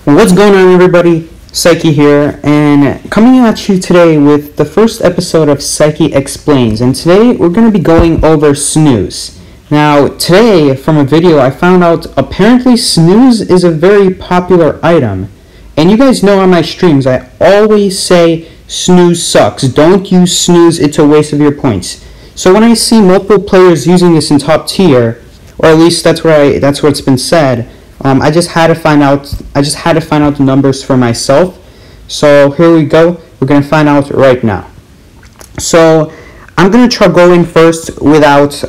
What's going on, everybody? Sikey here, and coming at you today with the first episode of Sikey Explains. And today we're going to be going over Snooze. Now, today from a video I found out apparently Snooze is a very popular item. And you guys know on my streams I always say Snooze sucks. Don't use Snooze, it's a waste of your points. So when I see multiple players using this in top tier, or at least that's where it's been said, I just had to find out the numbers for myself. So here we go. We're gonna find out right now. So I'm gonna try going first without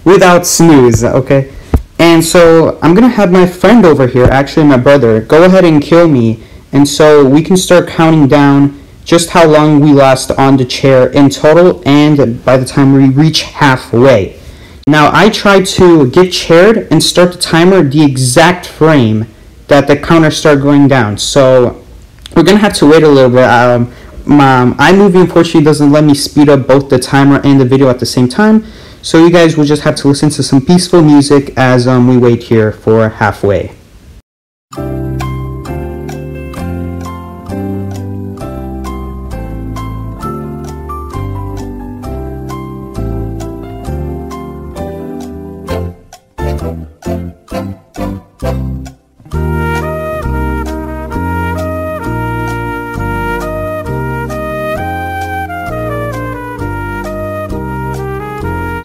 without Snooze, okay? And so I'm gonna have my friend over here, actually my brother, go ahead and kill me, and so we can start counting down just how long we last on the chair in total, and by the time we reach halfway. Now, I tried to get chaired and start the timer the exact frame that the counter started going down. So we're going to have to wait a little bit. iMovie unfortunately doesn't let me speed up both the timer and the video at the same time. So you guys will just have to listen to some peaceful music as we wait here for halfway.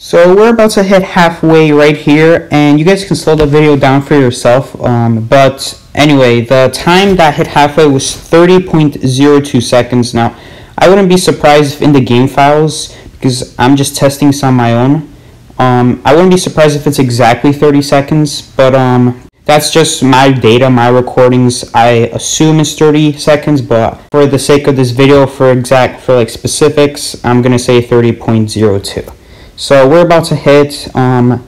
So we're about to hit halfway right here, and you guys can slow the video down for yourself. But anyway, the time that hit halfway was 30.02 seconds. Now, I wouldn't be surprised if in the game files, because I'm just testing this on my own, I wouldn't be surprised if it's exactly 30 seconds, but that's just my data, my recordings. I assume it's 30 seconds, but for the sake of this video, for specifics, I'm gonna say 30.02. So we're about to hit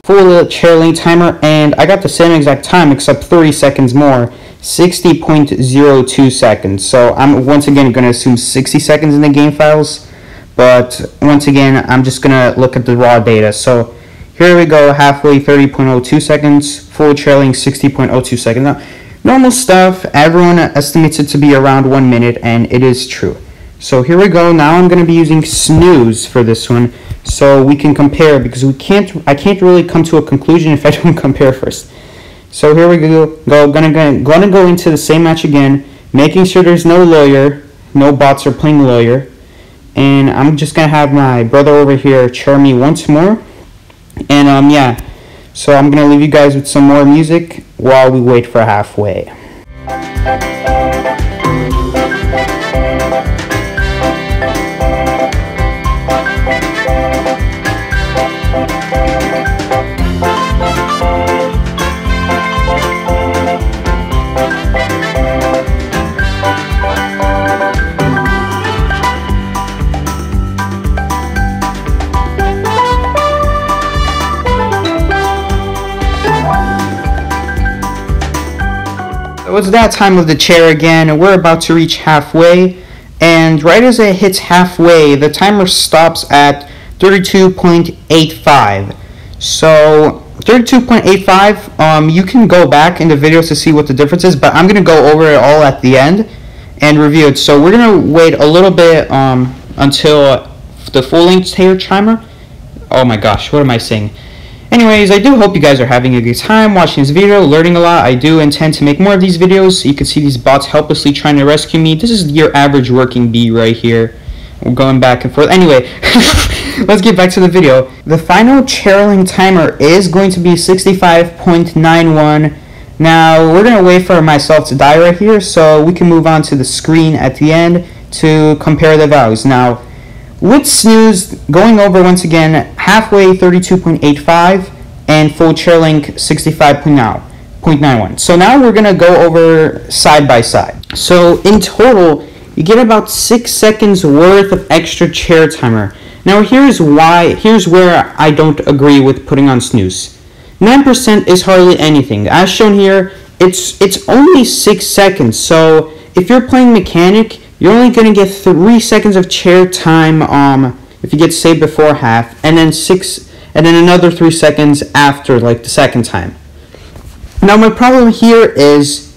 full chair length timer, and I got the same exact time except 30 seconds more, 60.02 seconds. So I'm once again going to assume 60 seconds in the game files, but once again I'm just going to look at the raw data. So here we go, halfway 30.02 seconds, full chair length 60.02 seconds. Now, normal stuff, everyone estimates it to be around 1 minute, and it is true. So here we go. Now I'm going to be using Snooze for this one, so we can compare, because I can't really come to a conclusion if I don't compare first. So here we go. Gonna go into the same match again, making sure there's no lawyer, no bots are playing lawyer, and I'm just gonna have my brother over here chair me once more. And yeah, so I'm gonna leave you guys with some more music while we wait for halfway. So it's that time of the chair again, and we're about to reach halfway, and right as it hits halfway, the timer stops at 32.85. So 32.85, you can go back in the videos to see what the difference is, but I'm going to go over it all at the end and review it. So we're going to wait a little bit until the full length chair timer. Oh my gosh, what am I saying? Anyways, I do hope you guys are having a good time watching this video, learning a lot. I do intend to make more of these videos. You can see these bots helplessly trying to rescue me. This is your average working bee right here. We're going back and forth. Anyway, let's get back to the video. The final chair length timer is going to be 65.91. Now, we're going to wait for myself to die right here, so we can move on to the screen at the end to compare the values. Now, with Snooze, going over once again, halfway 32.85 and full chair length 65.91. So now we're going to go over side by side. So in total, you get about 6 seconds worth of extra chair timer. Now here's where I don't agree with putting on Snooze. 9% is hardly anything. As shown here, it's only 6 seconds. So if you're playing mechanic, you're only going to get 3 seconds of chair time if you get saved before half, and then another 3 seconds after, like the second time. Now my problem here is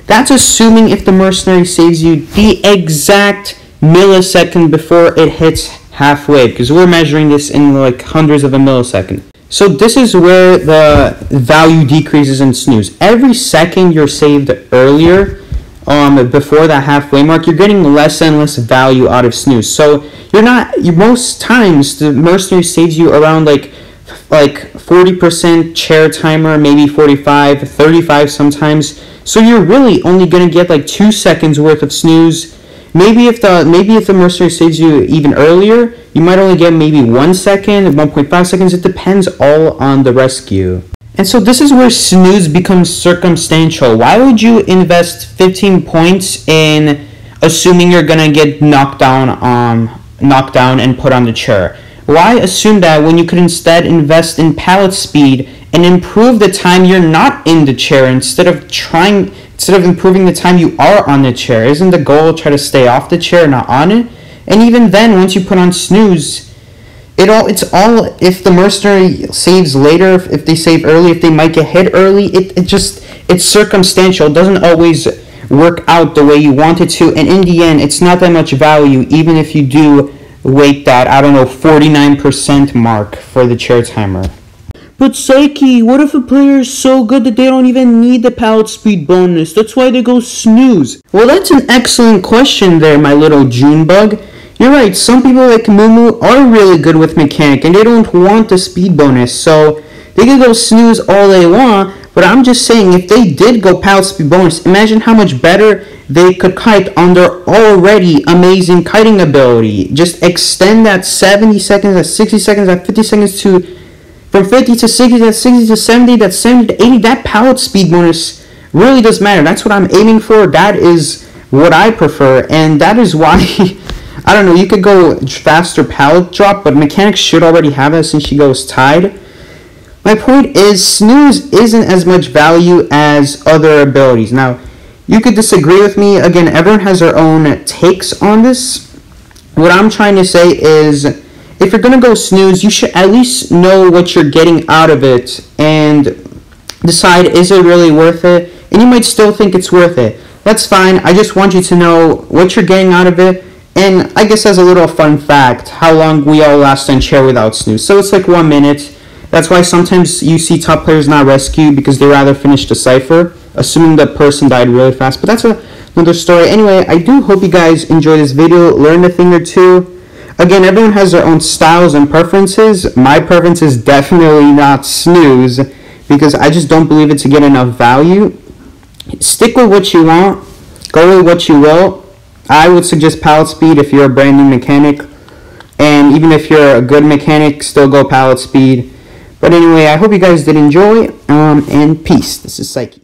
That's assuming if the mercenary saves you the exact millisecond before it hits halfway, because we're measuring this in like hundreds of a millisecond. So this is where the value decreases in Snooze. Every second you're saved earlier, before that halfway mark, you're getting less and less value out of Snooze. So most times the mercenary saves you around like 40% chair timer, maybe 45, 35 sometimes. So you're really only gonna get like 2 seconds worth of Snooze. Maybe if the mercenary saves you even earlier, you might only get maybe 1 second, 1.5 seconds. It depends all on the rescue. And so this is where Snooze becomes circumstantial. Why would you invest 15 points in assuming you're gonna get knocked down and put on the chair? Why assume that when you could instead invest in pallet speed and improve the time you're not in the chair instead of improving the time you are on the chair? Isn't the goal try to stay off the chair, not on it? And even then, once you put on Snooze, it's all if the mercenary saves later, if they save early, if they might get hit early, it's circumstantial. It doesn't always work out the way you want it to, and in the end, it's not that much value, even if you do wait that, 49% mark for the chair timer. But Sikey, what if a player is so good that they don't even need the pallet speed bonus? That's why they go Snooze. Well, that's an excellent question there, my little Junebug. You're right, some people like Mumu are really good with mechanic and they don't want the speed bonus, so they can go Snooze all they want, but I'm just saying if they did go pallet speed bonus, imagine how much better they could kite on their already amazing kiting ability. Just extend that 70 seconds, that 60 seconds, that 50 seconds from 50 to 60, that 60 to 70, that 70 to 80, that pallet speed bonus really does matter. That's what I'm aiming for. That is what I prefer, and that is why, I don't know, you could go faster pallet drop, but mechanics should already have that since she goes tied. My point is, Snooze isn't as much value as other abilities. Now, you could disagree with me. Again, everyone has their own takes on this. What I'm trying to say is, if you're going to go Snooze, you should at least know what you're getting out of it and decide, is it really worth it? And you might still think it's worth it. That's fine. I just want you to know what you're getting out of it. And I guess as a little fun fact, how long we all last on chair without Snooze. So it's like 1 minute. That's why sometimes you see top players not rescue because they rather finish the cipher, assuming the person died really fast. But that's another story. Anyway, I do hope you guys enjoyed this video, learned a thing or two. Again, everyone has their own styles and preferences. My preference is definitely not Snooze because I just don't believe it to get enough value. Stick with what you want. Go with what you will. I would suggest pallet speed if you're a brand new mechanic. And even if you're a good mechanic, still go pallet speed. But anyway, I hope you guys did enjoy. And peace. This is Sikey.